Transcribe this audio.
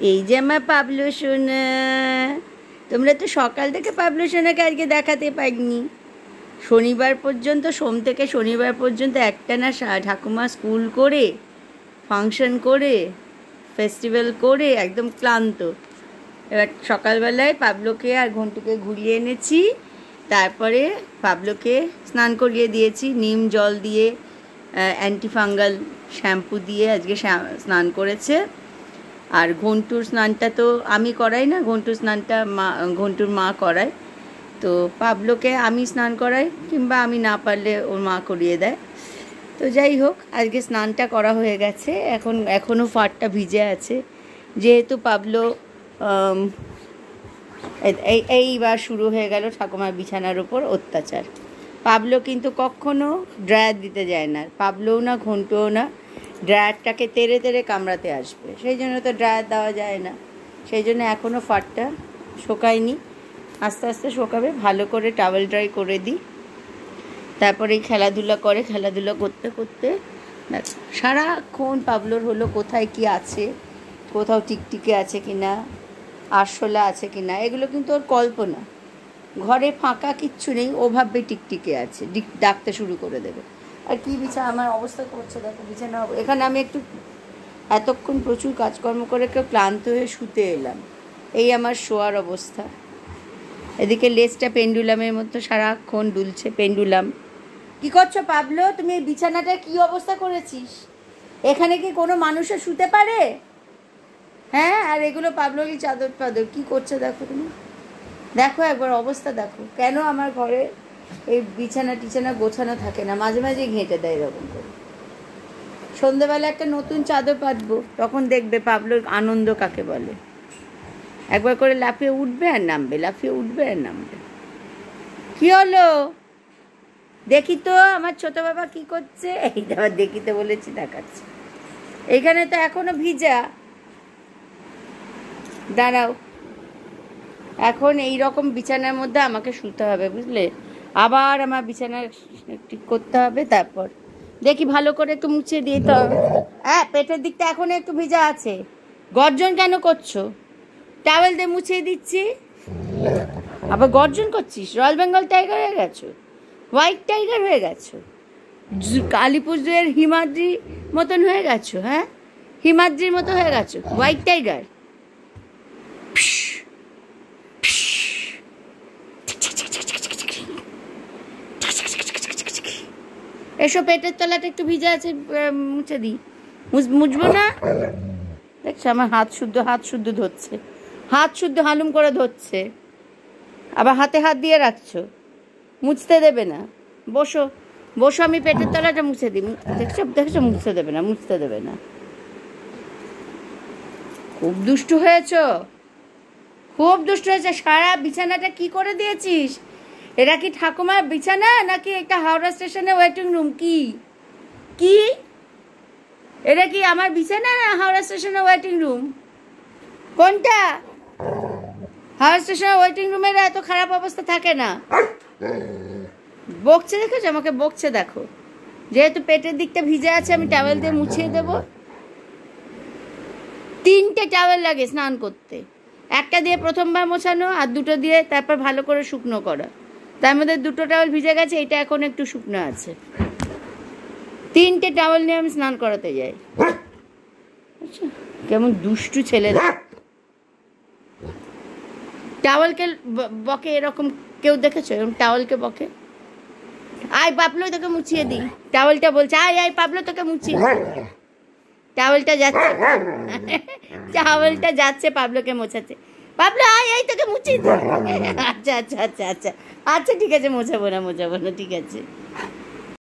এই যে আমার পাবলো সোনা, তোমরা তো সকাল থেকে পাবলো সোনাকে আজকে দেখাতে পারিনি। শনিবার পর্যন্ত, সোম থেকে শনিবার পর্যন্ত একটানা ঠাকুমা স্কুল করে, ফাংশন করে, ফেস্টিভ্যাল করে একদম ক্লান্ত। এবার সকালবেলায় পাবলোকে আর ঘন্টুকে ঘুরিয়ে এনেছি, তারপরে পাবলোকে স্নান করিয়ে দিয়েছি নিম জল দিয়ে, অ্যান্টিফাঙ্গাল শ্যাম্পু দিয়ে আজকে স্নান করেছে। আর ঘন্টুর স্নানটা তো আমি করাই না, ঘন্টুর স্নানটা ঘন্টুর মা করায়। তো পাবলোকে আমি স্নান করাই, কিংবা আমি না পারলে ওর মা করিয়ে দেয়। তো যাই হোক, আজকে স্নানটা করা হয়ে গেছে। এখনও ফাটটা ভিজে আছে, যেহেতু পাবলো এইবার শুরু হয়ে গেল ঠাকুমার বিছানার ওপর অত্যাচার। পাবলো কিন্তু কখনো ড্রায়ার দিতে যায় না, পাবলোও না ঘন্টুও না। ড্রায়ারটাকে তেড়ে তেড়ে কামড়াতে আসবে, সেই জন্য তো ড্রায়ার দেওয়া যায় না। সেই জন্য এখনও ফাটটা শোকায়নি, আস্তে আস্তে শোকাবে। ভালো করে টাওয়েল ড্রাই করে দিই, তারপরে খেলাধুলা করে। খেলাধুলা করতে করতে সারাক্ষণ পাবলোর হলো কোথায় কি আছে, কোথাও টিকটিকে আছে কি না, আরশোলা আছে কি না, এগুলো কিন্তু ওর কল্পনা। ঘরে ফাঁকা কিচ্ছু নেই, ও ভাববে টিকটিকে আছে, ডাকতে শুরু করে দেবে। আর কি বিছানা আমার অবস্থা করছে দেখো, বিছানা। এখানে আমি একটু এতক্ষণ প্রচুর কাজকর্ম করে একটু ক্লান্ত হয়ে শুতে এলাম, এই আমার শোয়ার অবস্থা। এদিকে লেজটা পেন্ডুলামের মতো সারাক্ষণ দুলছে, পেন্ডুলাম। কি করছো পাবলো তুমি? এই বিছানাটা কি অবস্থা করেছিস? এখানে কি কোনো মানুষও শুতে পারে? হ্যাঁ, আর এগুলো পাবলোর চাদর টাদর কি করছে দেখো তুমি, দেখো একবার অবস্থা দেখো। কেন আমার ঘরে এই বিছানা টিছানা গোছানো থাকে না, মাঝে মাঝে ঘেঁটে দেয় এরকম করে। সন্ধ্যেবেলা একটা নতুন চাদর পাতবো, তখন দেখবে পাবলোর আনন্দ কাকে বলে। একবার করে লাফিয়ে উঠবে আর নামবে, লাফিয়ে উঠবে আর নামবে। কি হলো দেখি তো আমার ছোট বাবা কি করছে। এইটা আবার দেখিতে বলেছি, দেখাচ্ছে। এইখানে তো এখনো ভিজা, দাঁড়াও। এখন এই রকম বিছানার মধ্যে আমাকে শুতে হবে, বুঝলে? আবার আমার বিছানা ঠিক করতে হবে, তারপর দেখি ভালো করে একটু মুছিয়ে দিয়ে তো। হ্যাঁ, পেটের দিকটা এখনো একটু ভিজা আছে। গর্জন কেন করছো? টাওয়েল দিয়ে মুছিয়ে দিচ্ছি, আবার গর্জন করছিস। রয়্যাল বেঙ্গল টাইগার হয়ে গেছো, হোয়াইট টাইগার হয়ে গেছো, কালীপুজোর হিমাদ্রি মতন হয়ে গেছো। হ্যাঁ, হিমাদ্রির মতো হয়ে গেছো, হোয়াইট টাইগার। এসো, পেটের তলাটা একটু ভিজে আছে, মুছে দিই। মুছবো না? দেখছো আমার হাত শুদ্ধ ধরছে, হাত শুদ্ধ হালুম করে ধরছে, আবার হাতে হাত দিয়ে রাখছো, মুছতে দেবে না। বসো বসো, আমি পেটের তলাটা মুছে দিই। দেখছো মুছতে দেবে না। খুব দুষ্টু হয়েছো, সারা বিছানাটা কি করে দিয়েছিস? এরা কি ঠাকুমার বিছানা নাকি একটা হাওড়া স্টেশনে ওয়েটিং রুম? কি এটা কি আমার বিছানা না হাওড়া স্টেশনে ওয়েটিং রুম? কোনটা? হাওড়া স্টেশনে ওয়েটিং রুমের এত খারাপ অবস্থা থাকে না। বকছে, দেখেছো আমাকে বকছে, দেখো। যেহেতু পেটের দিকটা ভিজে আছে, আমি টাওয়েল দিয়ে মুছিয়ে দেবো। 3টে টাওয়েল লাগে স্নান করতে, একটা দিয়ে প্রথমবার মোছানো, আর 2টো দিয়ে তারপর ভালো করে শুকনো করা। তার মধ্যে 2টো টাওয়েল ভিজে গেছে, এটা এখন একটু শুকনো আছে। 3টে টাওয়েল নিয়ে আমি স্নান করাতে যাই। আচ্ছা, কেমন দুষ্টু ছেলে। টাওয়েলকে বকে এরকম, কেউ দেখেছো এরকম টাওয়েলকে বকে? আয় পাবলো তোকে মুছিয়ে দিই। টাওয়েলটা বলছে আয় পাবলো তোকে মুছিয়ে। টাওয়েলটা যাচ্ছে পাবলোকে মোছাতে। পাবলো আয় তোকে মুছিয়ে দিই। আচ্ছা, ঠিক আছে, মোছাবো না, ঠিক আছে।